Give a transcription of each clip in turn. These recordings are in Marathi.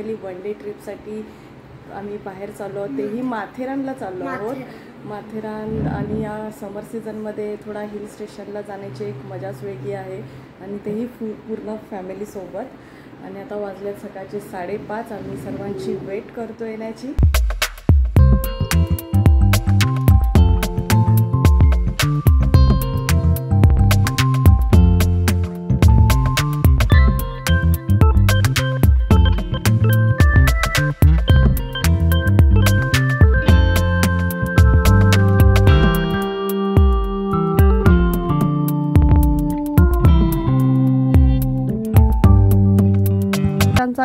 फॅमिली वन डे ट्रिपसाठी आम्ही बाहेर चाललो आहोत, तेही माथेरानला चाललो आहोत. माथेरान आणि या समर सीझनमध्ये थोडा हिल स्टेशनला जाण्याची एक मजाच वेगळी आहे आणि तेही पूर्ण फॅमिलीसोबत. आणि आता वाजले सकाळचे 5:30. आम्ही सर्वांची वेट करतो येण्याची.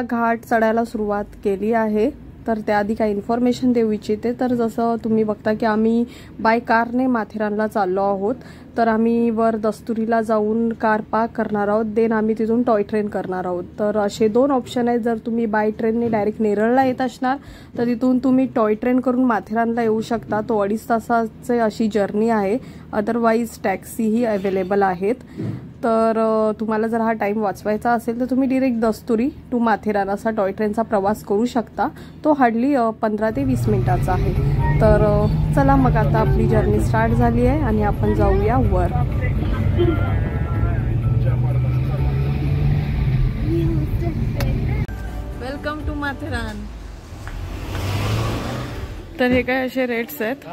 घाट चढायला सुरुवात केली आहे. तर त्याआधी काही इन्फॉर्मेशन देऊ इच्छिते. तर जसं तुम्ही बघता की आम्ही बाय कारने माथेरानला चाललो आहोत. तर आम्ही वर दस्तुरीला जाऊन कार पार्क करणार आहोत, देन आम्ही तिथून टॉय ट्रेन करणार आहोत. तर असे 2 ऑप्शन आहेत. जर तुम्ही बाय ट्रेनने डायरेक्ट नेरळला येत असणार तर तिथून तुम्ही टॉय ट्रेन करून माथेरानला येऊ शकता. तो 2.5 तासाची अशी जर्नी आहे. अदरवाईज टॅक्सीही अवेलेबल आहेत. तर तुम्हाला जर हा टाइम वाचवायचा असेल तर तुम्ही डायरेक्ट दस्तुरी टू माथेरान असा टॉय ट्रेनचा प्रवास करू शकता. तो हार्डली 15 ते 20 मिनिटाचा आहे. तर चला मग आता आपली जर्नी स्टार्ट झाली आहे आणि आपण जाऊया वर. Welcome to Matheran. तर हे काय असे रेट्स आहेत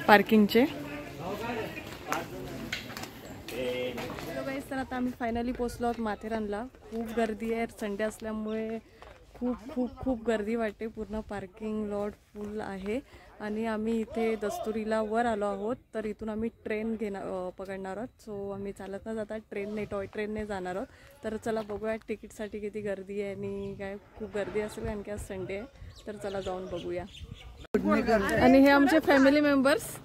पार्किंगचे. तर आता आम्ही फायनली पोचलो आहोत माथेरानला. खूप गर्दी आहे, संडे असल्यामुळे खूप खूप खूप गर्दी वाटते. पूर्ण पार्किंग लॉट फुल आहे आणि आम्ही इथे दस्तुरीला वर आलो आहोत. तर इथून आम्ही ट्रेन पकडणार आहोत. सो आम्ही चालत न जाता ट्रेनने टॉय ट्रेनने जाणार आहोत. तर चला बघूया तिकीटसाठी किती गर्दी आहे आणि काय खूप गर्दी असेल कारण की आज संडे आहे. तर चला जाऊन बघूया. आणि हे आमचे फॅमिली मेंबर्स.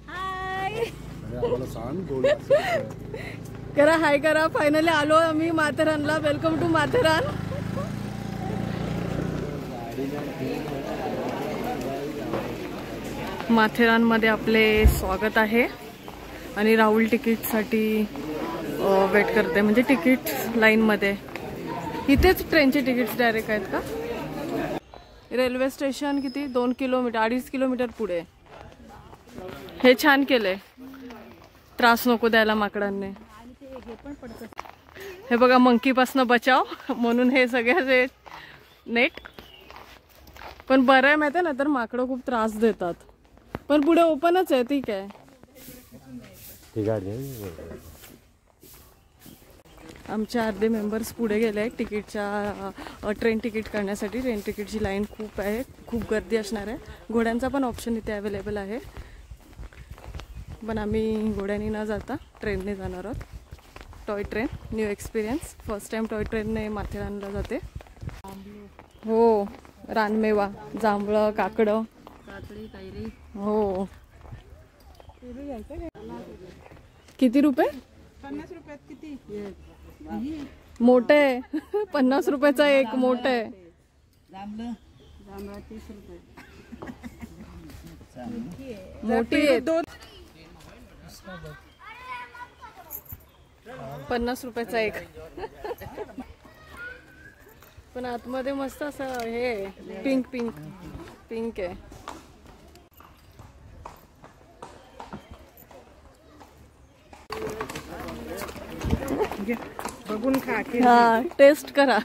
हाय करा, हाय करा. फायनली आलो आम्ही माथेरानला. Welcome to Matheran. माथेरानमध्ये आपले स्वागत आहे आणि राहुल तिकीटसाठी वेट करते, म्हणजे तिकीट लाईनमध्ये. इथेच ट्रेनचे तिकीट्स डायरेक्ट आहेत का? रेल्वे स्टेशन किती 2 किलोमीटर 2.5 किलोमीटर पुढे. हे छान केलंय, त्रास नको द्यायला माकडांनी. हे बघा मंकीपासून बचाव म्हणून हे सगळे नेट. पण बरं आहे माहिती आहे ना, तर माकडं खूप त्रास देतात. पण पुढे ओपनच आहे. ठीक आहे. आमचे अर्धे मेंबर्स पुढे गेले आहेत तिकीटच्या ट्रेन तिकीट करण्यासाठी. ट्रेन तिकीटची लाईन खूप आहे, खूप गर्दी असणार आहे. घोड्यांचा पण ऑप्शन इथे अवेलेबल आहे, पण आम्ही घोड्याने न जाता ट्रेनने जाणार आहोत. Toy train new experience. First time toy ट्रेनने माथेरानला जाते. हो, रानमेवा, जांभळं, काकडं. हो. किती रुपये? 50 रुपयात किती मोठे. 50 रुपयाचा एक मोठे आहे. जांभळा 30 रुपये मोठी आहे. 50 रुपयाचा एक. पण आतमध्ये मस्त असं हे पिंक पिंक पिंक आहे. बघून खा. हा, टेस्ट करा.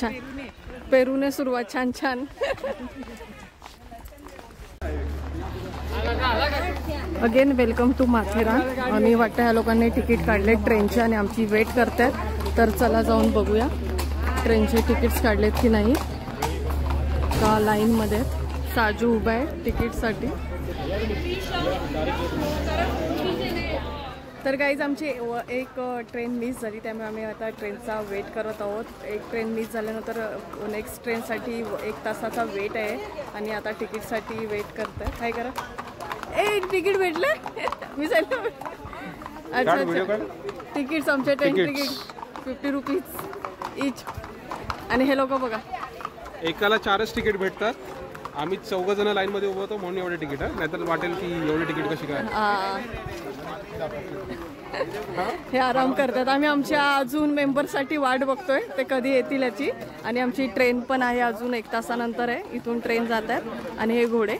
छान. पेरूने सुरुवात. छान छान. Again welcome to Matheran. आम्ही वाटतं ह्या लोकांनी तिकीट काढले ट्रेनचे आणि आमची वेट करतात. तर चला जाऊन बघूया ट्रेनचे तिकीट्स काढलेत की नाही. का लाईनमध्ये साजू उभा आहे तिकीटसाठी. तर गाईज आमची एक ट्रेन मिस झाली, त्यामुळे आम्ही आता ट्रेनचा वेट करत आहोत. एक ट्रेन मिस झाल्यानंतर नेक्स्ट ट्रेनसाठी 1 तासाचा वेट आहे आणि आता तिकीटसाठी वेट करतात. काय करा. ए तिकीट भेटलं. मी सांगितलं. अच्छा अच्छा. तिकीट्स आमचे ट्रेन तिकीट 50 रुपीज इच. आणि हे लोक बघा, एकाला 4च तिकीट भेटतात आम्ही 4 जण लाईन मध्ये उभं होतो म्हणून एवढे तिकीट आहे, नाहीतर वाटेल की एवढे तिकीट कशी काय. हे आराम करतात. आम्ही आमच्या अजून मेंबरसाठी वाट बघतोय ते कधी येतील याची. आणि आमची ट्रेन पण आहे, अजून 1 तासानंतर आहे. इथून ट्रेन जात आहेत आणि हे घोडे.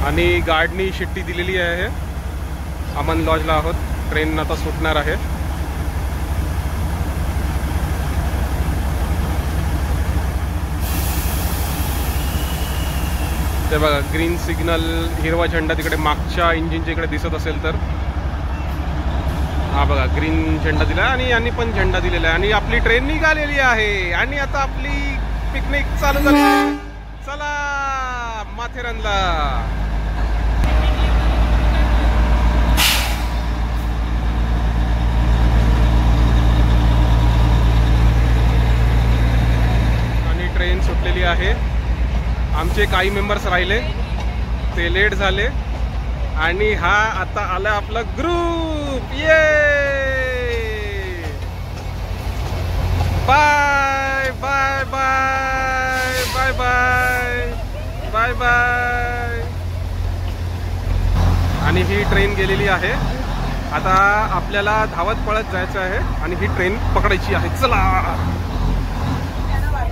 आणि गार्डनी शिट्टी दिलेली आहे. अमन लॉजला आहोत. ट्रेन आता सुटणार आहे. ते बघा ग्रीन सिग्नल, हिरवा झेंडा तिकडे मागच्या इंजिनच्या इकडे दिसत असेल तर. हा बघा ग्रीन झेंडा दिला आणि यांनी पण झेंडा दिलेला आहे आणि आपली ट्रेन निघालेली आहे. आणि आता आपली पिकनिक चालू झाली. चला माथेरानला. आणि ट्रेन सुटलेली आहे. आमचे काही मेंबर्स राहिले, ते लेट झाले. आणि हा आता आला आपला ग्रुप. ये bye bye bye bye bye bye bye. आणि ही ट्रेन गेलेली आहे. आता आपल्याला धावत पळत जायचं आहे आणि ही ट्रेन पकडायची आहे. चला.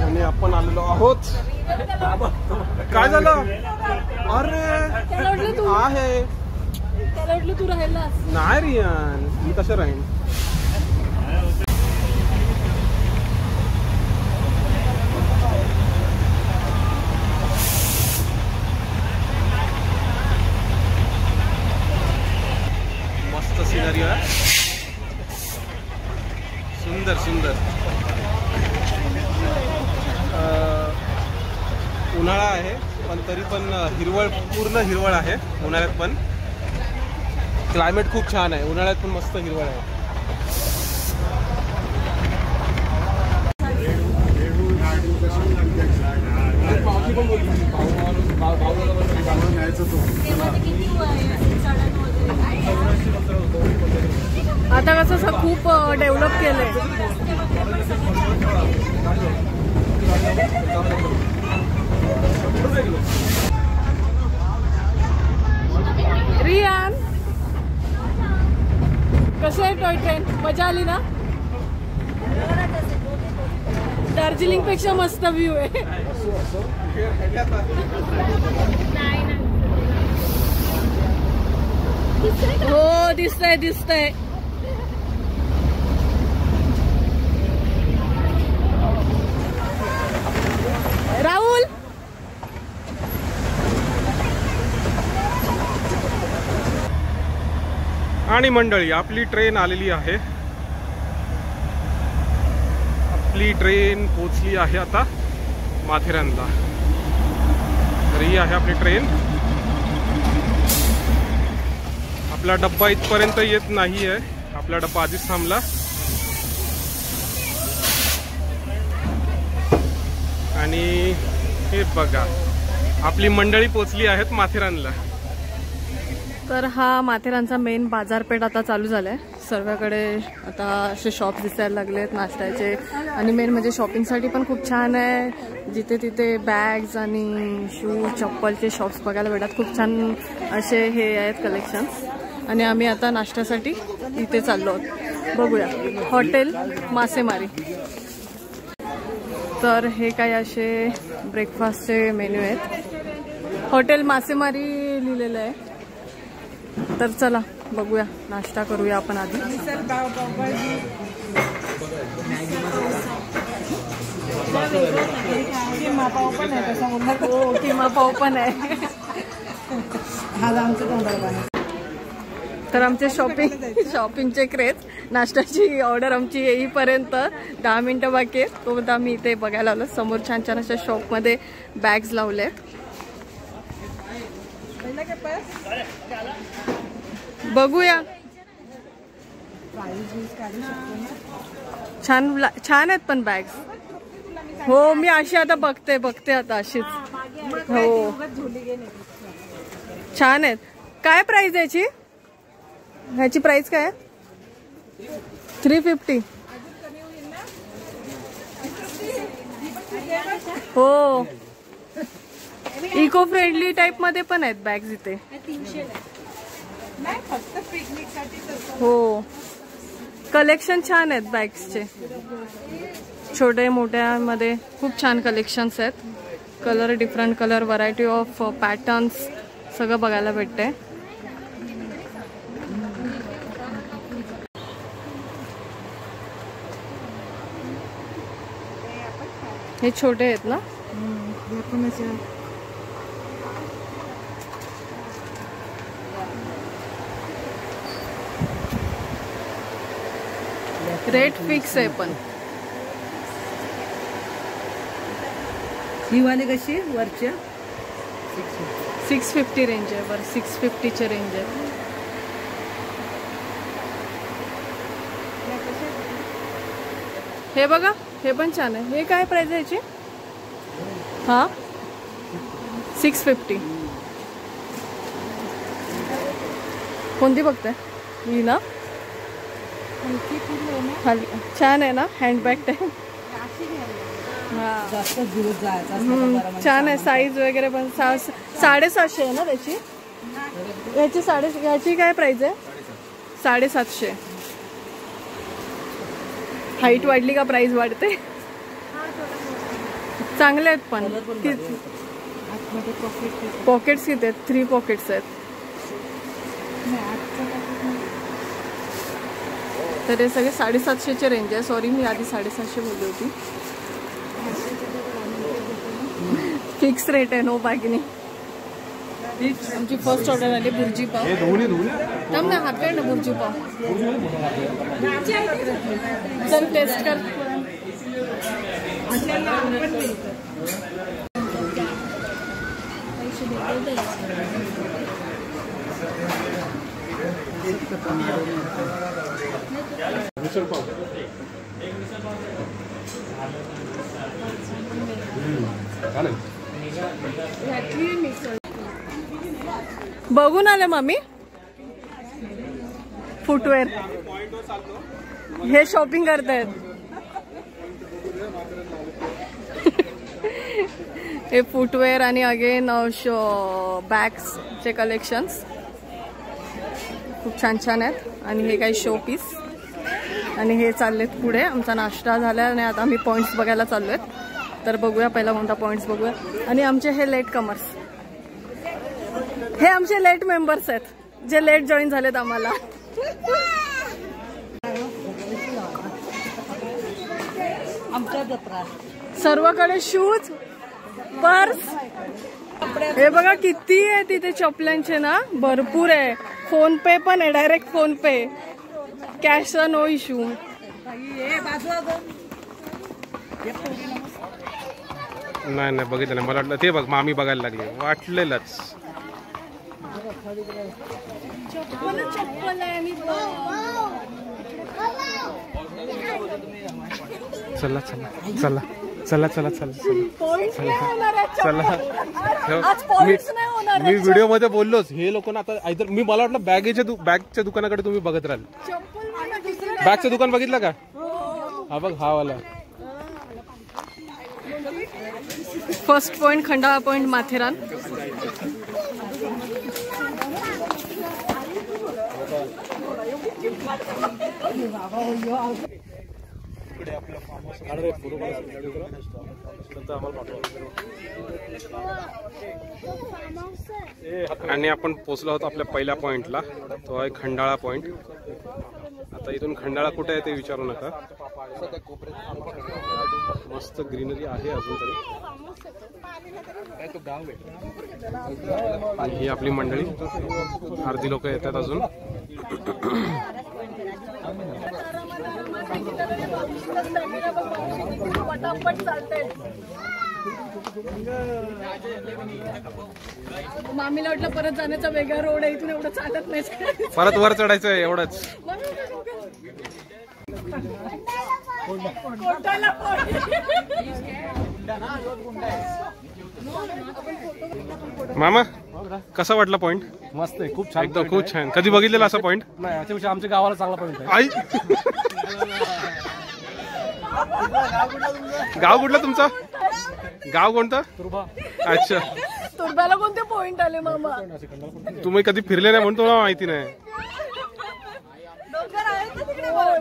आणि आपण आलेलो आहोत. काय झालं? अरे आहे तू राहिलास नाही रियान, मी कसं राहीन. मस्त सिनरी आहे. सुंदर सुंदर. उन्हाळा आहे पण तरी पण हिरवळ, पूर्ण हिरवळ आहे उन्हाळ्यात पण. क्लायमेट खूप छान आहे. उन्हाळ्यात पण मस्त हिरवळ आहे. आता कसं खूप डेव्हलप केलंय. रियान कसं आहे टॉय ट्रेन? मजा आली ना? दार्जिलिंग पेक्षा मस्त व्ह्यू आहे. हो दिसतंय दिसतंय. राहुल आणि मंडळी आपली ट्रेन आलेली आहे. आपली ट्रेन पोचली आहे आता माथेरानला. तर ही आहे आपली ट्रेन. आपला डब्बा इथपर्यंत येत नाही आहे. आपला डब्बा आधीच थांबला. आणि हे बघा आपली मंडळी पोचली आहेत माथेरानला. तर हा माथेरानचा मेन बाजारपेठ आता चालू झालाय. सर्वांकडे आता असे शॉप दिसायला लागलेत नाश्त्याचे. आणि मेन म्हणजे शॉपिंगसाठी पण खूप छान आहे. जिथे तिथे बॅग्स आणि शूज चप्पलचे शॉप्स बघायला भेटतात. खूप छान असे हे आहेत कलेक्शन्स. आणि आम्ही आता नाश्त्यासाठी इथे चाललो आहोत. बघूया हॉटेल मासेमारी. तर हे काही असे ब्रेकफास्टचे मेन्यू आहेत. हॉटेल मासेमारी लिहिलेलं आहे. तर चला बघूया नाश्ता करूया आपण आधी. किमा पाव पण आहे तसा म्हणलं. हो किमा पाव पण आहे. हा आमचं तोंडाला. तर आमचे शॉपिंगचे क्रेज. नाश्त्याची ऑर्डर आमची येईपर्यंत 10 मिनिटं बाकी आहे. तोपर्यंत आम्ही इथे बघायला आलो. समोर छान छान अशा शॉपमध्ये बॅग्स लावले. बघूया. छान छान आहेत पण बॅग्स. हो मी अशी आता बघते आता अशीच. हो छान आहेत. काय प्राइस याची? ह्याची प्राइस काय आहे? 350. हो इको फ्रेंडली टाइप मध्ये पण आहेत बॅग्स इथे. हो कलेक्शन छान आहेत बॅग्सचे, छोटे मोठ्या मध्ये खूप छान कलेक्शन्स आहेत. Colour different colour, variety of patterns सगळं बघायला भेटते. हे छोटे आहेत ना? रेट फिक्स आहे पण. ही वाली कशी वरच्या? 650 रेंज आहे. बरं 650चे रेंज आहे. हे बघा हे पण छान आहे. हे काय प्राइस आहे याची? हा 650. कोणती बघताय? ही ना? खाली छान आहे ना हँडबॅग टाइप. जास्त दिवस जायचा. छान आहे. साईज वगैरे पण 750 आहे ना त्याची? याची काय प्राइस आहे? 750. हाईट वाढली का प्राइस वाढते? चांगले आहेत पण. पॉकेट्स किती आहेत? 3 पॉकेट्स आहेत. तर हे सगळे 750चे रेंज आहे. सॉरी मी आधी 750 बोलली होती. फिक्स रेट आहे, नो बार्गेनिंग. आमची फर्स्ट ऑर्डर आली बुर्जी पाव. थांब ना हात काढ ना. बुर्जी पाव चल टेस्ट कर. मिसळ पाव बघून आले मम्मी फुटवेअर. हे शॉपिंग करतायत. हे फुटवेअर आणि अगेन बॅग्सचे कलेक्शन्स खूप छान छान आहेत. आणि हे काही शो पीस. आणि हे चाललेत पुढे. आमचा नाश्ता झाला आणि आता आम्ही पॉइंट्स बघायला चाललोय. तर बघूया पहिला कोणता पॉइंट्स बघूया. आणि आमचे हे लेट कमर्स, हे आमचे लेट मेंबर्स आहेत जे लेट जॉईन झालेत आम्हाला. सर्वकडे शूज, पर्स. हे बघा किती आहे तिथे चपल्यांचे ना, भरपूर आहे. फोन पे पण आहे, डायरेक्ट फोन पे. कॅशचा नो इश्यू. नाही बघितलं नाही. मला वाटलं ते बघ मामी बघायला लागली. वाटलेलंच. चला चला चला चला चला चला चला. मी व्हिडिओ मध्ये बोललोच. हे लोक आता आयदर मी मला वाटलं बॅगच्या दुकानाकडे तुम्ही बघत राहाल. बॅगचं दुकान बघितलं का? हा बघ हा वाला. First point Khandala point Matheran. आणि आपण पोहोचलो आहोत आपल्या पहिल्या पॉइंटला. तो आहे खंडाळा पॉइंट. आता इथून खंडाळा कुठे आहे ते विचारू नका. मस्त ग्रीनरी आहे अजून तरी. आणि ही आपली मंडळी, अर्धी लोक येतात अजून. मामीला वाटलं परत जाण्याचा वेगळा रोड आहे, इथून एवढं चालत नाही. परत वर चढायचं आहे एवढंच. मामा कसा वाटला पॉइंट? मस्त आहे, खूप छान, एकदम खूप छान. कधी बघितलेला असा पॉइंट? नाही, याच्यापेक्षा आमच्या गावाला चांगला पॉइंट आहे. आई गाव कुठलं तुमचं? गाव कोणतं? तुर्बा. अच्छा, तुर्ब्याला कोणते पॉइंट आले मामा? तुम्ही कधी फिरले नाही म्हणून तुम्हाला माहिती नाही.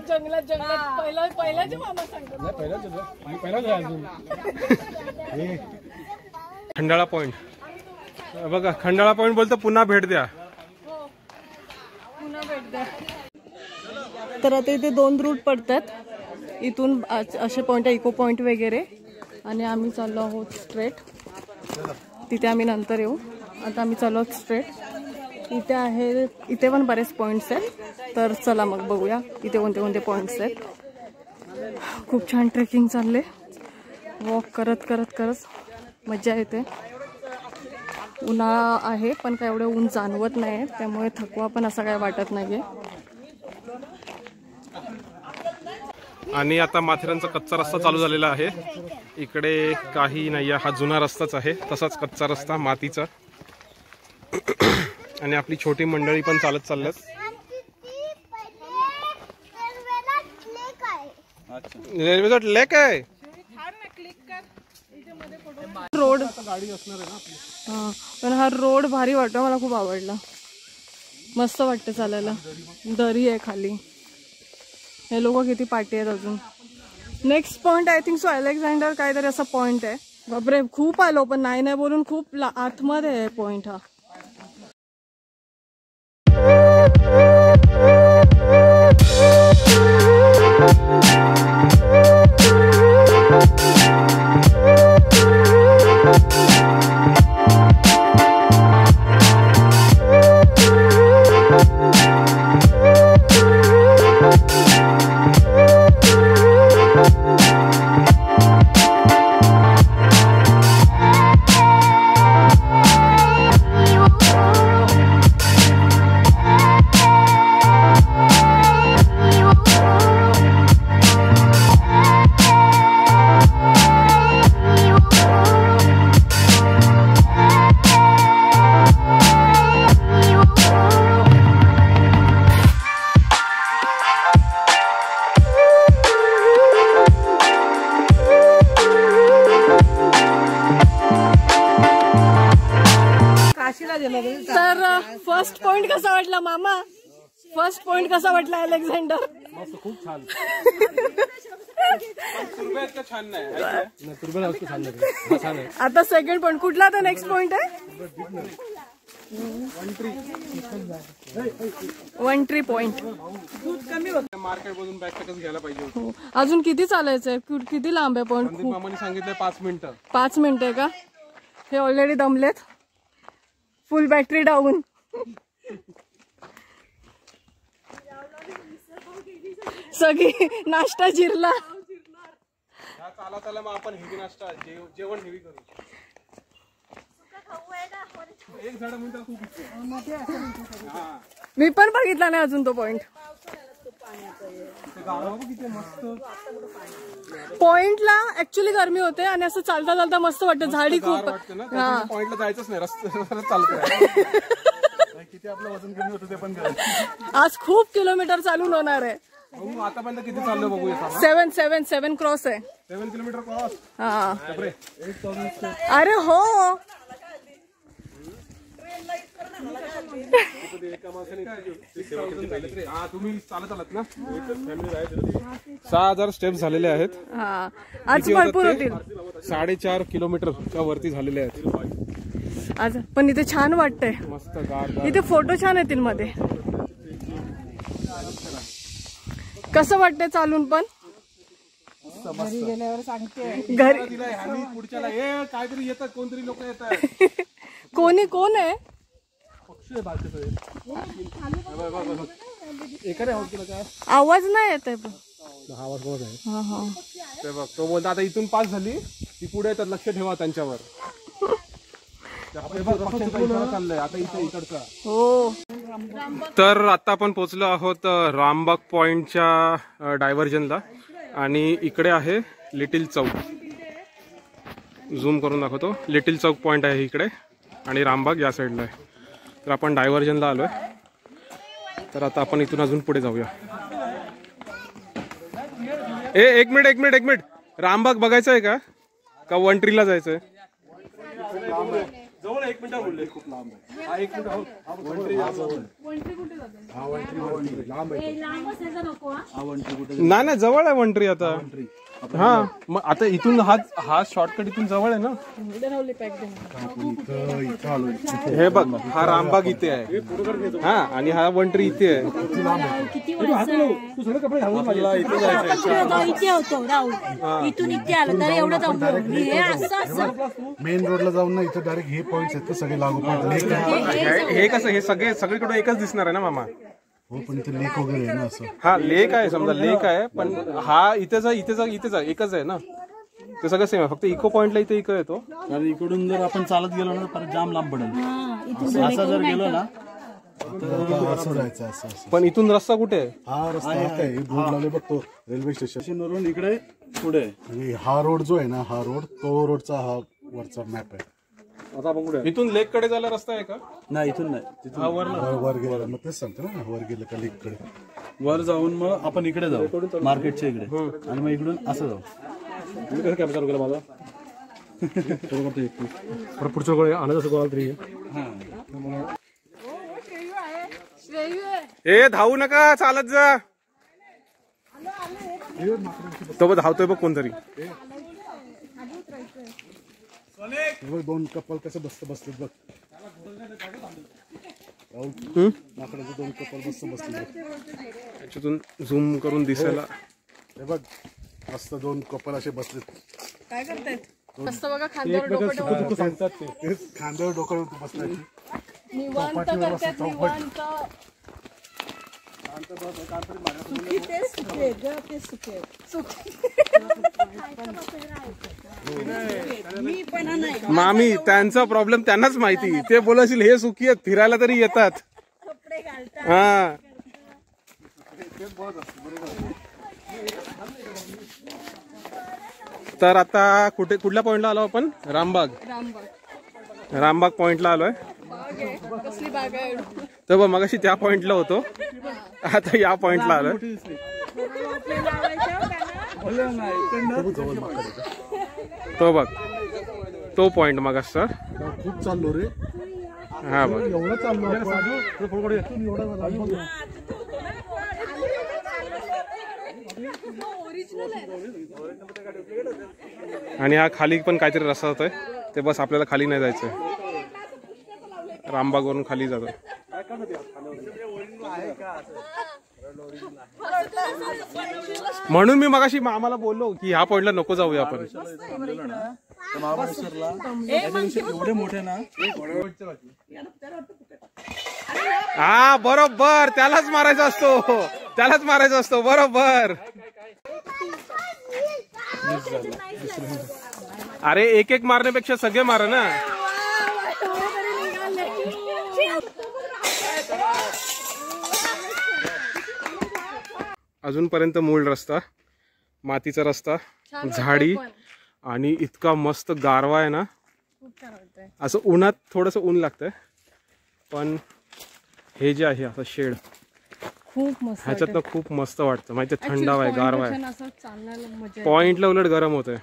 जंगलात जंगलात पहिल्याचे मामा सांगतात. खंडाळा पॉइंट बघा, खंडाळा पॉइंट बोलतो पुन्हा भेट द्या. पुन्हा भेट द्या. तर आता इथे 2 रूट पडतात. इथून असे पॉइंट आहे, इको पॉइंट वगैरे, आणि आम्ही चाललो आहोत स्ट्रेट. तिथे आम्ही नंतर येऊ. आता आम्ही चाललो आहोत स्ट्रेट. इथे आहे, इथे पण बरेच पॉइंट्स आहेत. तर चला मग बघूया इथे कोणते कोणते पॉइंट्स आहेत. खूप छान ट्रेकिंग चालले. वॉक करत करत करत मजा येते. उन्हाळा आहे पण काय एवढं ऊन जाणवत नाही, त्यामुळे थकवा पण असा काय वाटत नाहीये. आणि आता माथेरानचा कच्चा रस्ता चालू झालेला आहे. इकडे काही नाही, हा जुना रस्ताच आहे, तसाच कच्चा रस्ता मातीचा. आणि आपली छोटी मंडळी पण चालत चालल्यात. रेल्वेचा लेक आहे. रोड हा, पण हा रोड भारी वाटतो, मला खूप आवडला. मस्त वाटतं चालायला. दरी आहे खाली. हे लोक किती पाठी आहेत अजून. Next point I think so Alexander काहीतरी असा पॉइंट आहे. बापरे, खूप आलो पण नाही बोलून खूप आतमध्ये आहे पॉइंट हा. तर फर्स्ट पॉइंट कसा वाटला मामा? फर्स्ट पॉइंट कसा वाटला अलेक्झांडर? खूप छान. आता सेकंड पॉइंट कुठला? आता नेक्स्ट पॉइंट आहे वन ट्री पॉइंट. मार्केट मधून बॅकपॅकच घ्यायला पाहिजे. अजून किती चालायचंय? किती लांब आहे पॉइंट? मामाने सांगितलंय 5 मिनिटं. 5 मिनिटं आहे का? हे ऑलरेडी दमलेत. Full battery down. सगळी नाश्ता जिरला. चला चला मग आपण हेवी नाश्ता जेवण हेवी करू. एक झाड म्हणतात मी पण बघितला नाही अजून तो पॉइंट. पॉइंटला ऍक्च्युली गरमी होते आणि असं चालता चालता मस्त वाटतं. झाडी खूप. पॉइंटला जायचंच नाही, रस्त्यावर चालतंय. किती आपलं वजन कमी होतं ते पण आज खूप किलोमीटर चालून होणार आहे. आतापर्यंत किती चाललं बघूया. 7 क्रॉस आहे. 7 किलोमीटर क्रॉस. हा अरे हो. तुम्ही चालत आलात ना. 6,000 स्टेप्स झालेले आहेत. आज भरपूर होतील. 4.5 किलोमीटरच्या वरती झालेले आहेत आज. पण इथे छान वाटतंय. मस्त गार. इथे फोटो छान येतील मध्ये. कसं वाटतंय चालून? पण घरी गेल्यावर सांगते. घरी पुढच्याला काहीतरी येतात, कोणतरी लोक येतात. कोण आहे? आवाज नाही येत आहे. ते बघ, तो बोलता आता इथून पास झाली ती पुढे येतात, लक्ष ठेवा त्यांच्यावर. चाललंय आता इकडचा. हो. तर आता आपण पोहोचलो आहोत रामबाग पॉइंटच्या डायव्हर्जनला. आणि इकडे आहे लिटिल चौक. झूम करून दाखवतो. लिटिल चौक पॉईंट आहे इकडे आणि रामबाग या साईडला आहे. तर आपण डायव्हर्जनला आलो आहे. तर आता आपण इथून अजून पुढे जाऊया. एक मिनिट रामबाग बघायचं आहे का वनट्रीला जायचं आहे? जवळ 1 मिनिट बोलले, खूप लांब आहे. हा 1 मिनिट नाही जवळ आहे वनट्री आता. हा मग आता इथून हा शॉर्टकट इथून जवळ आहे ना. हे बघ हा रामबाग इथे आहे. हा आणि हा वनट्री इथे आहे. मेन रोडला जाऊन ना इथे डायरेक्ट हे पॉइंट्स आहेत सगळे लागू. हे कसं हे सगळीकडे एकच दिसणार आहे ना मामा. हो पण इथे लेक वगैरे आहे ना असं. हा लेक आहे समजा लेक आहे पण हा इथेच एकच आहे ना. ते सगळं सेम आहे फक्त इको पॉइंटला इथे इको येतो. आणि इकडून जर आपण चालत गेलो ना परत जाम लांब पडेल. असं जर गेलो ना असं जायचं असं. पण इथून रस्ता कुठे आहे? हा रस्ता आहे बोर्ड लावले बघतो रेल्वे स्टेशन वरून इकडे पुढे. आणि हा रोड जो आहे ना हा रोड तो रोडचा हा वरचा मॅप आहे. आता आपण कुठे? इथून लेक कडे जायला रस्ता आहे का? नाही इथून नाही, तिथून वर गेलं मग तेच सांगतो ना वर गेलं का लेक कडे. वर जाऊन मग आपण इकडे जाऊ मार्केटच्या इकडे आणि मग इकडून असं जाऊ. तुम्ही कसं कॅमेरा चालू केला माझा? पुढच्या गोळे आणत असं कोणाला तरी. ए धावू नका चालत जा. तो बघ धावतोय बघ कोणतरी. 2 कपल कसं बसले बघ. लाकडाचे 2 कपल बसले. त्याच्यातून झूम करून दिसायला हे बघ मस्त 2 कपल असे बसले. काय करतायत मस्त बघा खांद्यावर डोकं ठेवून सांगतात ते खांद्यावर डोकं बसले. निवांत करतात निवांत. मामी त्यांचा प्रॉब्लेम त्यांनाच माहिती. ते बोलशील हे सुखी आहेत फिरायला तरी येतात. हा तर आता कुठल्या पॉइंटला आलो आपण? रामबाग पॉइंटला आलोय. कसली बाग आहे? तर बघ मगाशी त्या पॉइंटला होतो आता या पॉइंटला आलोय. तो बघ तो पॉइंट मगासचा. खूप चाललो रे. हा बघ एवढं चाललो आणि हा खाली पण काहीतरी रस्ता होतोय. ते बस आपल्याला खाली नाही जायचंय. रामबाग वरून खाली जातो. म्हणून मी मगाशी मामाला बोललो की ह्या पॉइंटला नको जाऊया आपण. एवढे मोठे ना. हा बरोबर त्यालाच मारायचा असतो बरोबर. अरे एक मारण्यापेक्षा सगळे मारा ना. अजूनपर्यंत मूळ रस्ता मातीचा रस्ता झाडी आणि इतका मस्त गारवा आहे ना. असं उन्हात थोडंसं ऊन लागतंय पण हे जे आहे असं शेड खूप मस्त ह्याच्यातनं खूप मस्त वाटतं. माहिती थंडावा आहे गारवा आहे. पॉइंटला उलट गरम होतंय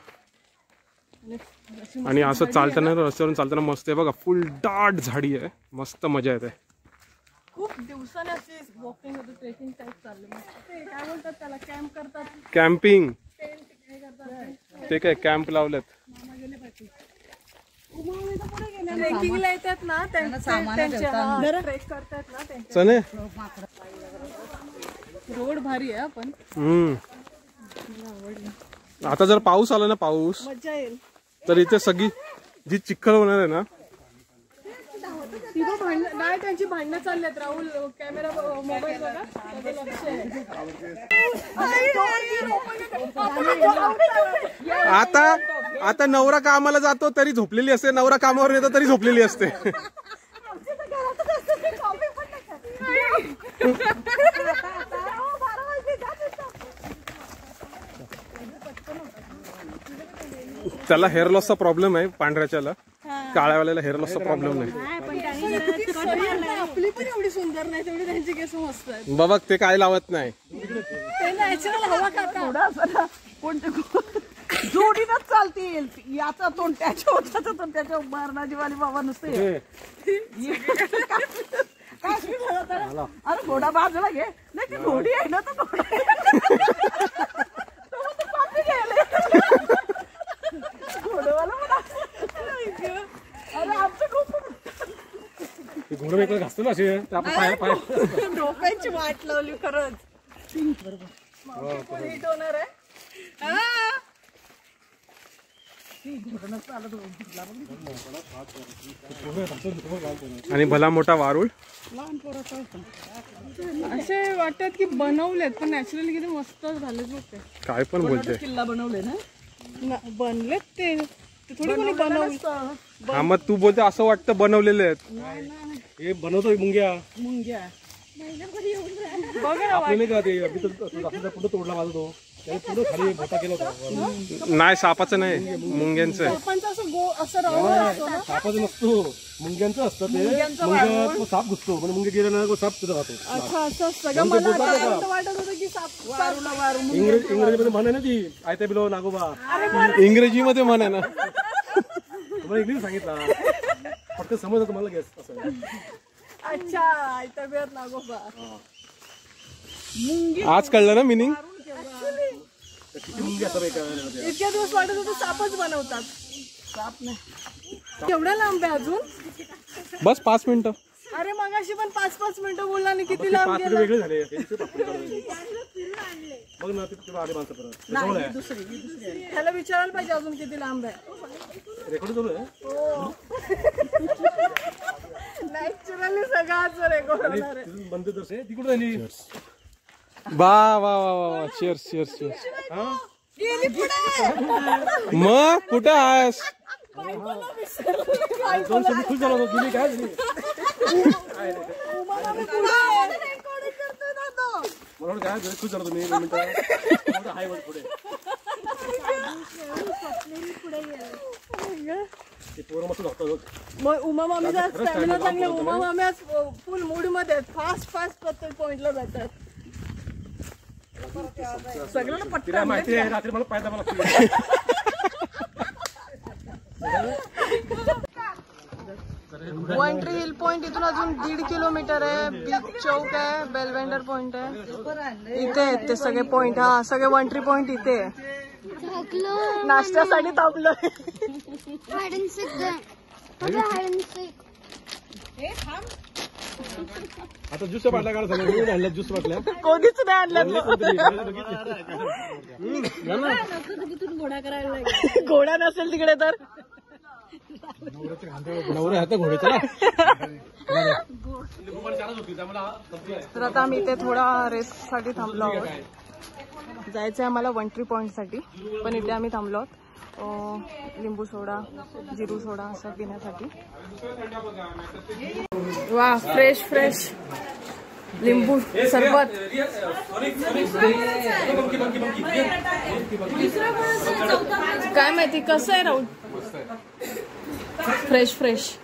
आणि असं चालताना रस्त्यावरून चालताना मस्त आहे बघा. फुल दाट झाडी आहे मस्त मजा येते. खूप दिवसाने अशी वॉकिंग होते ट्रेकिंग टाइप चालले. काय बोलतात त्याला कॅम्प करतात. कॅम्पिंग ते काय कॅम्प लावलेत. ट्रेकिंगला येतात ना त्यांच्या ट्रेक करतात ना ते. चने रोड भारी आहे पण. आता जर पाऊस आला ना पाऊस मजा येईल. तर इथे सगळी जी चिखल होणार आहे ना. नाही त्यांची भांडणं चालल्यात. राहुल कॅमेरा मोबाईल बघा. आता नवरा कामाला जातो तरी झोपलेली असते. नवरा कामावर येतो तरी झोपलेली असते. त्याला हेअर लॉसचा प्रॉब्लेम आहे, पांढऱ्याच्याला. काळ्यावाल्याला हेअर लॉसचा प्रॉब्लेम नाही. आपली पण एवढी सुंदर नाही, तेवढी त्यांची केस मस्त आहेत. बाबा ते काय लावत नाही. ते नॅचरल हवा खाता. जोडीनच चालतील. याचा तोंड त्याच्या होता तर त्याच्या मारणाजीवाली बाबा नसते. अरे घोडा बाजूला घे. नाही ती घोडी आहे ना, तर घोडवाला अरे आमचं खूप घोडं वेगळं घासतो ना असे डोक्यांची वाट लावली खरंच. हिट होणार आहे. आणि भला मोठा वारुळ. असे वाटतात की बनवलेत, पण नॅचरली किती मस्त झाले बघ ते. काय पण बोलते. किल्ला बनवले ना, बनलेत ते थोडी कोणी बनवलं. हा मग तू बोलते असं वाटतं बनवलेले आहेत. हे बनवतोय मुंग्या मुंग्या. बघा ना, आपले नाही का ते पुढे तोडला माझा तो, त्याने पुढे खाली मोठा केला होता. नाही सापाचं नाही, मुंग्यांचं आहे. पण असं असं राहून सापाचं नसतो, मुंग्यांचं असतं ते. मुंग्या साप घुसतो, म्हणजे मुंगे गेले ना साप तिथं राहतो. अच्छा असं सगळं मला वाटत होतं की इंग्रजीमध्ये म्हण आहे ना ती, आयत्या बिलो नागोबा. इंग्रजीमध्ये म्हणा ना. तुम्हाला इंग्लिश सांगितला फक्त समजलं तुम्हाला. गॅस असं. अच्छा तब्येत नागोबा. आज कळलं ना मिनिंग. किती मुंगे असतात इतक्या दिवस वाटत होतं सापच बनवतात. साप नाही. एवढ्या लांब आहे अजून. बस 5 मिनिटं. अरे मगाशी पण 5-5 मिनिटं बोलला आणि किती लांब पाच गेला. वेगळे झाले. बघ ना तिथे आले माणसं परत. त्याला विचारायला पाहिजे अजून किती लांब आहे. रेकॉर्ड चालू आहे. नॅचरली सगळाच रेकॉर्ड होणार आहे. बंद दर्शे तिकडे झाली. वा वा वा वा, चीअर्स चीअर्स चीअर्स. मग कुठे आहेस. 2 सेकंद खुश झाला गेली काय झाली. मला काय खुश झाला तुम्ही हाय वर पुढे पोरं मस्त झोपतात. मग उमा मामीचा स्टॅमिना चांगला. उमा मामी आज फुल मूड मध्ये आहेत. फास्ट प्रत्येक पॉइंटला जातात. सगळ्यांना तिला पटकन माहिती आहे रात्री मला पाय दाबा लागतो. वंट्री हिल पॉइंट इथून अजून 1.5 किलोमीटर आहे. बीच चौक आहे, बेलवेंडर पॉइंट आहे. इथे आहेत ते सगळे पॉइंट. हा सगळे वंट्री पॉइंट इथे आहे. नाश्त्यासाठी थांबलोय. आता ज्यूस बाटल्या काढा सगळं. आणल्या ज्यूस बाटल्या कोणीच नाही आणलं. घोडा नसेल तिकडे तर. नवरा हात घोड्याचा. तर आता आम्ही इथे थोडा रेस्ट साठी थांबलो आहोत. जायचंय आम्हाला वंट्री पॉइंट साठी, पण इथे आम्ही थांबलो आहोत लिंबू सोडा, जिरू सोडा असं पिण्यासाठी. वा, फ्रेश फ्रेश लिंबू सरबत. काय माहिती कसं आहे राहुल. Fresh fresh.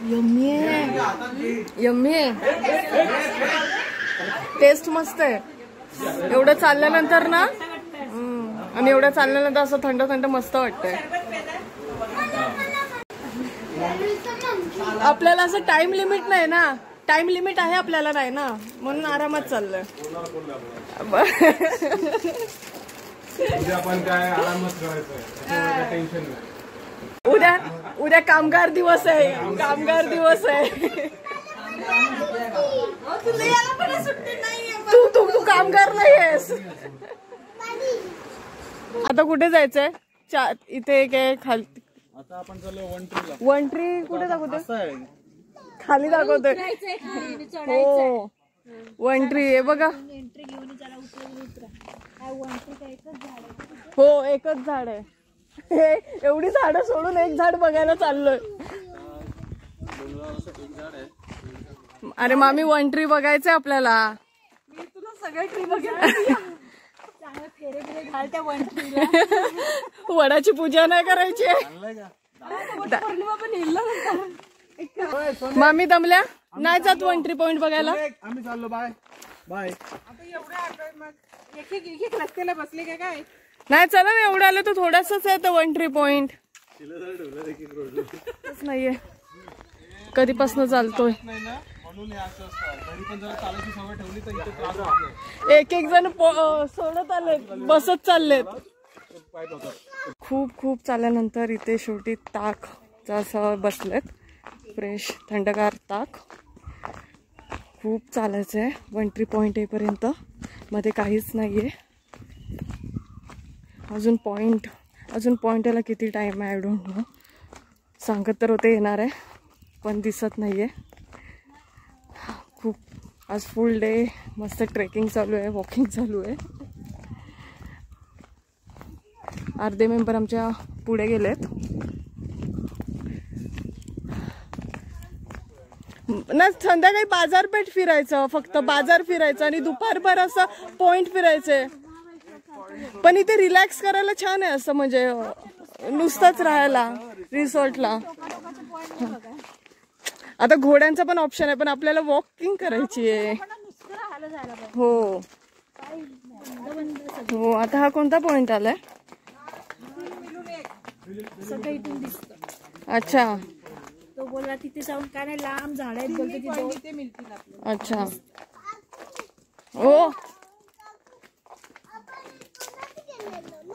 यम्मी आहे, यम्मी आहे. टेस्ट मस्त आहे. एवढं चालल्यानंतर ना, आणि एवढं चालल्यानंतर असं थंड थंड मस्त वाटतंय. आपल्याला असं टाइम लिमिट नाही ना. टाइम लिमिट आहे आपल्याला नाही ना, म्हणून आरामात चाललंय. उद्या आपण काय आरामच करायचं, टेन्शन नाही. उद्या कामगार दिवस आहे. कामगार दिवस आहे. तू कामगार नाही आहेस. आता कुठे जायचंय. इथे काय खाली. आता आपण चाललो वंट्रीला. वंट्री कुठे दाखवते. खाली दाखवते. हो वंट्री आहे बघा. हो एकच झाड आहे. एवढी झाडं सोडून एक झाड बघायला चाललोय. अरे मामी वंट्री बघायचंय आपल्याला. सगळे ट्री बघायला वडाची पूजा नाही करायची. पौर्णिमा पण येईल ना. मामी दमल्या नाही जात 1 ट्री पॉइंट बघायला. आम्ही चाललो. Bye bye. एक रस्त्याला बसले काय नाही चला ना एवढं आलं तर थोडंसंच आहे तर 1 ट्री पॉइंट नाहीये. कधीपासून चालतोय. एक जण सोडत आलेत बसत चाललेत. खूप चालल्यानंतर इथे शेवटी ताक असं बसलेत. फ्रेश थंडगार ताक. खूप चालायचं आहे 1 ट्री पॉइंट येईपर्यंत. मध्ये काहीच नाहीये. अजून पॉइंट याला किती टाइम आहे आय डोंट नो. सांगत तर होते येणार आहे पण दिसत नाहीये. खूप आज फुल डे मस्त ट्रेकिंग चालू आहे, वॉकिंग चालू आहे. अर्धे मेंबर आमच्या पुढे गेलेत ना. संध्याकाळी बाजारपेठ फिरायचं, फक्त बाजार फिरायचं आणि दुपारभर असं पॉइंट फिरायचे. पण इथे रिलॅक्स करायला छान आहे असं म्हणजे नुसतंच राहायला रिसॉर्टला. आता घोड्यांचा पण ऑप्शन आहे पण आपल्याला वॉकिंग करायची आहे. हो हो. आता हा कोणता पॉइंट आलाय. अच्छा तो बोलला तिथे जाऊन काय नाही लांब झाड आहेत बोलते तिथे मिळतील. अच्छा हो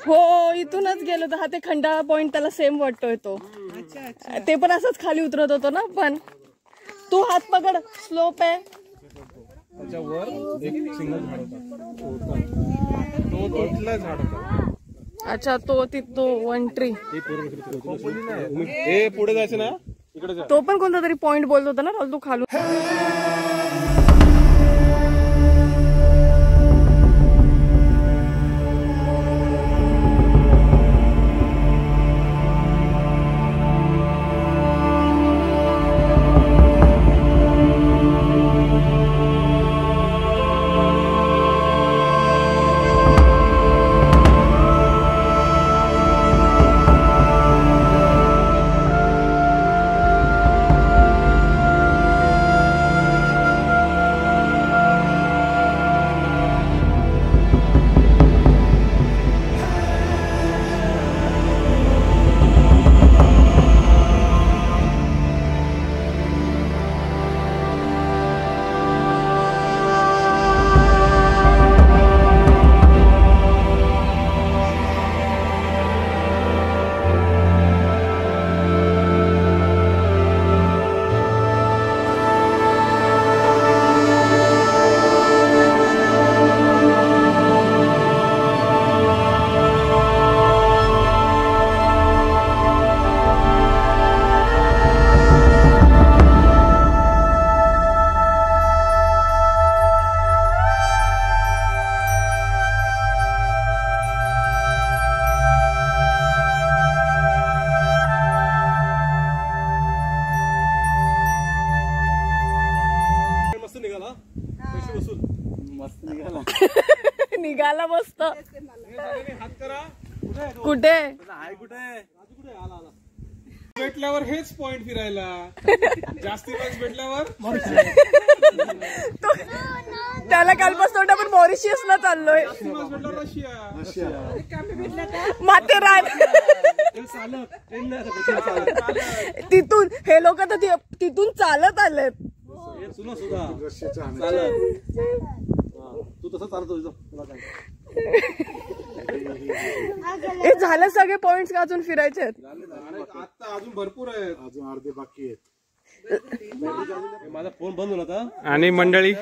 हो. इथूनच गेलो तर हा ते खंडाळा पॉइंट त्याला सेम वाटतोय तो. ते पण असंच खाली उतरत होतो ना. पण तू हात पकड स्लोप आहे. अच्छा तो 1 ट्री. पुढे जायचं ना इकडे. तो पण कोणता तरी पॉइंट बोलत होता ना तू खालून. निघाला मस्त. कुठे भेटल्यावर हेच पॉइंट फिरायला. जास्ती वेळेस भेटल्यावर त्याला कालपासून आपण मॉरिशियसला चाललोय. रशिया माथेरान. तिथून हे लोक तर तिथून चालत आलेत. तू तसं चालतो. हे झालं सगळे पॉइंट्स अजून फिरायचे आहेत. आता अजून भरपूर आहेत. अजून अर्धे बाकी आहेत. माझा फोन बंद होता आणि मंडळी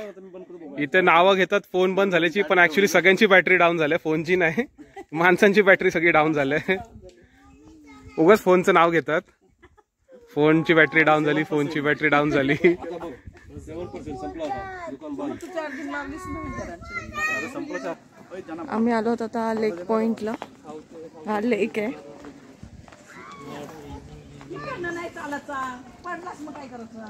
इथे नावं घेतात फोन बंद झाल्याची पण ऍक्च्युली सगळ्यांची बॅटरी डाऊन झाली. फोनची नाही माणसांची बॅटरी सगळी डाऊन झाली. उगाच फोनचं नाव घेतात. फोनची बॅटरी डाऊन झाली, फोनची बॅटरी डाऊन झाली. 7% संपला होता. दुकान बंद. आम्ही आलो होतो आता लेक पॉइंटला. हा लेक आहे. नाही चालायचा पडलास मग काय करायचं.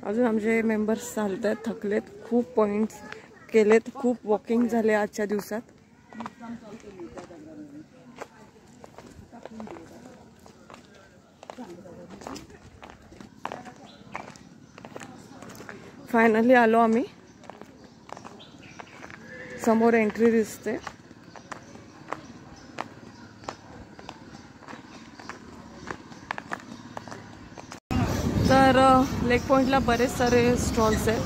अजून आमचे मेंबर्स चालत आहेत, थकलेत, खूप पॉइंट्स केलेत, खूप वॉकिंग झाले आजच्या दिवसात. फायनली आलो आम्ही. समोर एंट्री दिसते. तर लेक पॉइंटला बरेच सारे स्टॉल्स आहेत,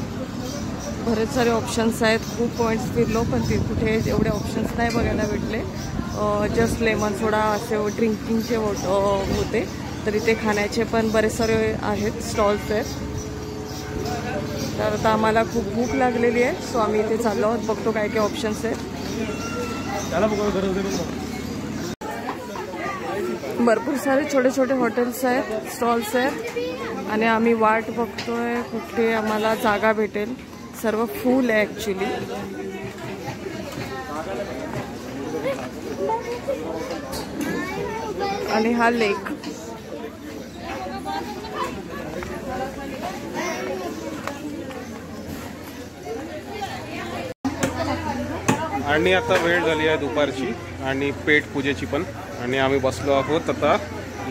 बरेच सारे ऑप्शन्स आहेत. खूप पॉईंट्स फिरलो पण कुठे एवढे ऑप्शन्स नाही बघायला भेटले. जस्ट लेमन सोडा असे ड्रिंकिंगचे होते. तर इथे खाण्याचे पण बरेच सारे आहेत, स्टॉल्स आहेत. तर आता आम्हाला खूप भूक लागलेली आहे, सो आम्ही इथे चाललो आहोत. बघतो काय काय ऑप्शन्स आहेत. भरपूर सारे छोटे छोटे हॉटेल्स आहेत, स्टॉल्स आहेत आणि आम्ही वाट बघतोय कुठे आम्हाला जागा भेटेल. सर्व फुल आहे ॲक्च्युली. आणि हा लेक. आणि आता वेळ झाली आहे दुपारची आणि पेट पूजेची पण. आणि आम्ही बसलो आहोत आता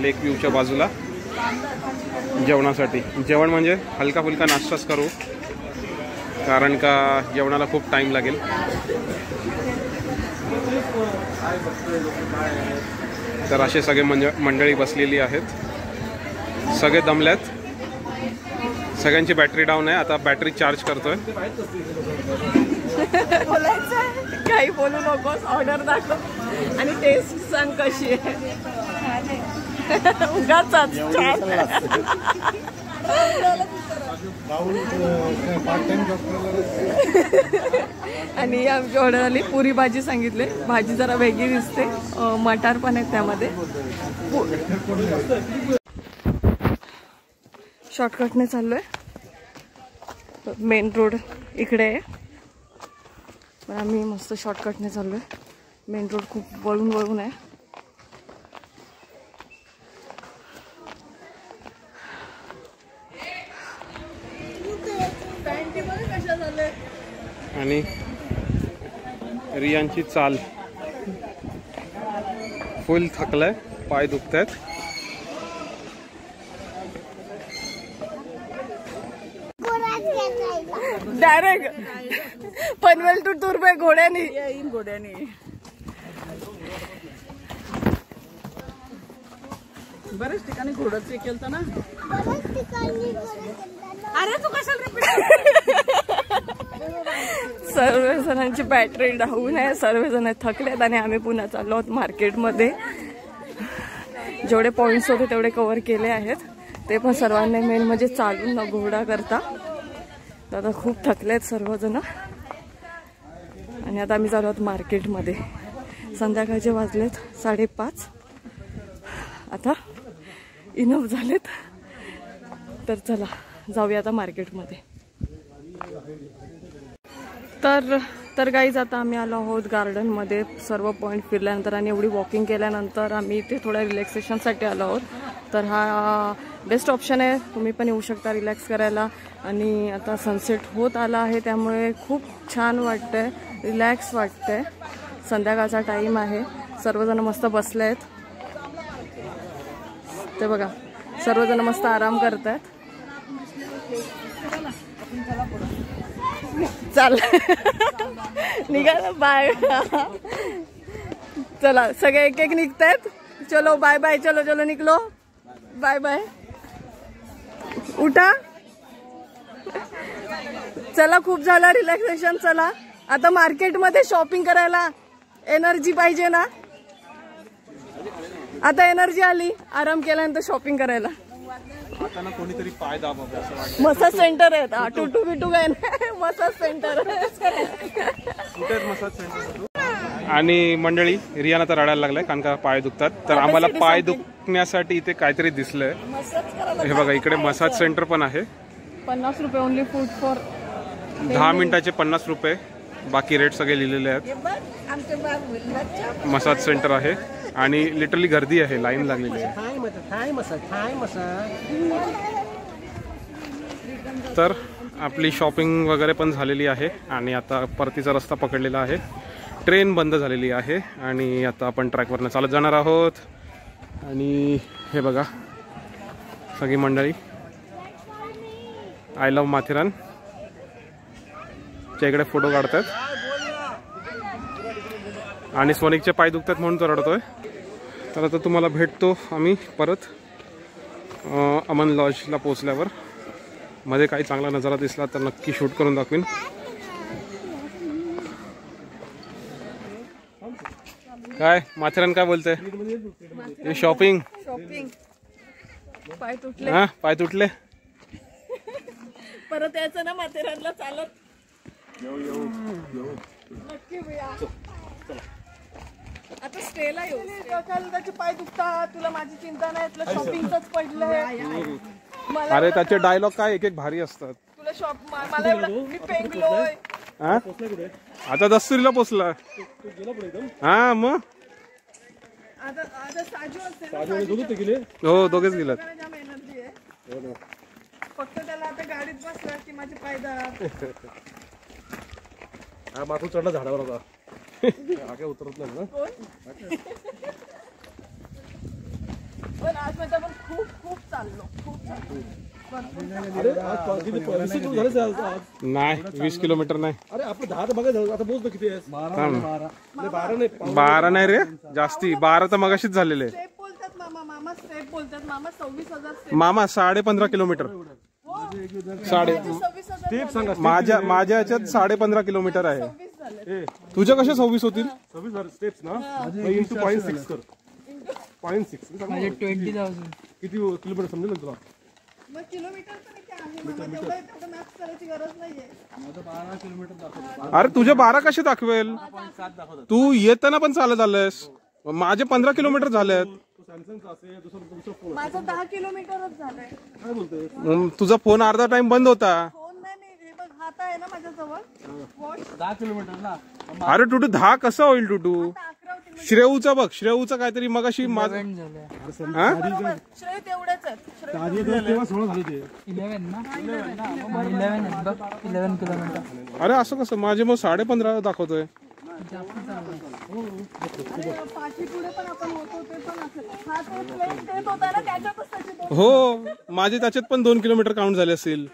लेक व्ह्यूच्या बाजूला जेवणासाठी. जेवण म्हणजे हलका फुलका नाश्ताच करू, कारण का जेवणाला खूप टाईम लागेल. तर असे सगळे मंडळी बसलेली आहेत, सगळे दमल्यात. सगळ्यांची बॅटरी डाऊन आहे. आता बॅटरी चार्ज करतोय. बोलायचं काही बोलू नकोस, ऑर्डर दाखव आणि टेस्ट सांग कशी आहे. उगाच आणि आमची ऑर्डर आली. पुरी भाजी सांगितले. भाजी जरा वेगळी दिसते, मटार पण आहेत त्यामध्ये. शॉर्टकटने चाललोय. मेन रोड इकडे आहे पण आम्ही मस्त शॉर्टकटने चाललोय. मेन रोड खूप वळून वळून आहे. आणि रियांची चाल फुल थकलाय, पाय दुखत आहेत. डायरेक्ट पनवेल टू तुर्भे घोड्यानी. बरेच ठिकाणी घोडच केलं ना. अरे तू कशाला सर्वजणांची बॅटरी डाऊन आहे, सर्वजण थकलेत आणि आम्ही पुन्हा चाललो आहोत मार्केटमध्ये. जेवढे पॉइंट्स होते तेवढे कव्हर केले आहेत, ते पण सर्वांनी. मेन म्हणजे चालून न घोडा करता. आता खूप थकलेत सर्वजण आणि आता आम्ही चाललो आहोत मार्केटमध्ये. संध्याकाळचे वाजलेत 5:30. आता इनफ झालेत, तर चला जाऊया आता मार्केटमध्ये. तर गाईज आता आम्ही आलो आहोत गार्डनमध्ये. सर्व पॉईंट फिरल्यानंतर आणि एवढी वॉकिंग केल्यानंतर आम्ही इथे थोड्या रिलॅक्सेशनसाठी आलो आहोत. तर हा बेस्ट ऑप्शन आहे, तुम्ही पण येऊ शकता रिलॅक्स करायला. आणि आता सनसेट होत आला आहे त्यामुळे खूप छान वाटतंय, रिलॅक्स वाटतंय. संध्याकाळचा टाईम आहे, सर्वजण मस्त बसले आहेत. ते बघा सर्वजण मस्त आराम करत आहेत. चल निघा बाय. चला सगळे एक एक निघतायत. चलो बाय बाय. चलो चलो निघलो. Bye bye. उठा. चला खूप झालं रिलॅक्सेशन. चला आता मार्केटमध्ये शॉपिंग करायला एनर्जी पाहिजे ना. आता एनर्जी आली आराम केल्यानंतर शॉपिंग करायला. आता कोणीतरी पाय दाबावं असं वाटतं. मसाज सेंटर आहेत. टुटू बिटू काय नाही, मसाज सेंटर. Massage centre. आणि मंडळी रियाना तर रडायला लागलाय कारण का पाय दुखतात. तर आम्हाला पाय दुखण्यासाठी इथे काहीतरी दिसलंय. हे बघा इकडे मसाज सेंटर पण आहे. 50 रुपये ओनली फूड फॉर 10 मिनिटाचे 50 रुपये. बाकी रेट सगळे लिहिलेले आहेत. मसाज सेंटर आहे. आणि लिटरली गर्दी आहे, लाईन लागलेली आहे. तर आपली शॉपिंग वगैरे पण झालेली आहे आणि आता परतीचा रस्ता पकडलेला आहे. ट्रेन बंद झालेली आहे आणि आता आपण ट्रॅकवरनं चालत जाणार आहोत. आणि हे बघा सगळी मंडळी आय लव्ह माथेरान च्या इकडे फोटो काढतात आणि स्वनिकचे पाय दुखतात म्हणून तो रडतोय. तर आता तुम्हाला भेटतो आम्ही परत अमन लॉजला पोहोचल्यावर. मध्ये काही चांगला नजारा दिसला तर नक्की शूट करून दाखवीन. काय माथेरान काय बोलते? शॉपिंग पाय तुटले. हा पाय तुटले. परत यायचं ना माथेरानला चालत. नक्की आता स्टेला येऊ. त्याचे पाय दुखतात, तुला माझी चिंता नाही, तुला शॉपिंगच पडलंय. अरे त्याचे डायलॉग काय एक एक भारी असतात. तुला मला मी पेंगलोय. आता दस्तुरीला पोचला. हा मग आता साजू असते हो दोघेच गेलात. एनर्जी आहे फक्त त्याला आता गाडीत बसला की माझे पाय माथू चढला झाडावर होता. काय उतरत नाही ना. पण आज म्हणजे आपण खूप खूप चाललो. नाही 20 किलोमीटर नाही. अरे आपलं 10 तर बघा आता पोहोचतो किती आहे. 12 नाही रे जास्ती. 12 तर मगाशीच झालेले. स्टेप बोलतात मामा स्टेप बोलतात मामा. 26,000 स्टेप मामा 15.5 किलोमीटर. 26,000 माझ्या याच्यात 15.5 किलोमीटर आहे. तुझ्या कशा 26 होतील? 26 स्टेप्स ना इंटू 0.6 कर. 0.6 म्हणजे 20,000 किती किलोमीटर समजेल तुला? मग किलोमीटर पण इथे आहे मामा. तेवढं मॅथ्स करायची गरज नाहीये. 12 किलोमीटर दाखवतो. अरे तुझे 12 कसे दाखवेल? तू येताना पण चालत आलंयस. माझे 15 किलोमीटर झालेत. सॅमसंगचा असेल दुसरा फोन. माझं 10 किलोमीटरच झालंय. काय बोलतोय? तुझा फोन अर्धा टाइम बंद होता. फोन नाही हे बघ हात आहे ना माझ्याजवळ. वॉच 10 किलोमीटर ना. अरे टुटू 10 कसं होईल टुटू? 11 होती. श्रेऊचा बघ. श्रेऊचा काहीतरी मगाशी हा श्रेय तेवढेच आहेत. तेव्हा 16 झाले ते. 11 ना 11 किलोमीटर. अरे असं कसं? माझे मग 15.5 दाखवतोय. पाठी पुढे पण आपण होतो ते पण असेल. हा ते प्लेन देत होता ना त्याच्यातच त्याची हो माझे त्याच्यात पण 2 किलोमीटर काउंट झाले असतील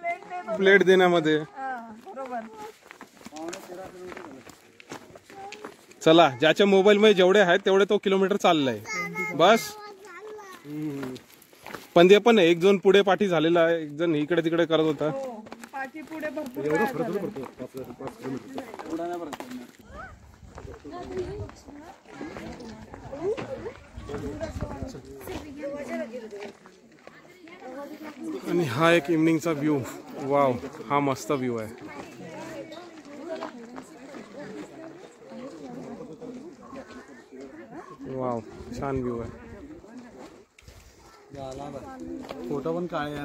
प्लेट देण्यामध्ये. बरोबर. चला ज्याच्या मोबाईल मध्ये जेवढे आहेत तेवढे तो किलोमीटर चाललाय बस. पण ते पण एक जण पुढे पाठी झालेला आहे, एक जण इकडे तिकडे करत होता. पाठी पुढे भरपूर आणि हा एक इव्हनिंगचा व्ह्यू. वाव हा मस्त व्ह्यू आहे. वाव छान व्ह्यू आहे. फोटो पण काढायला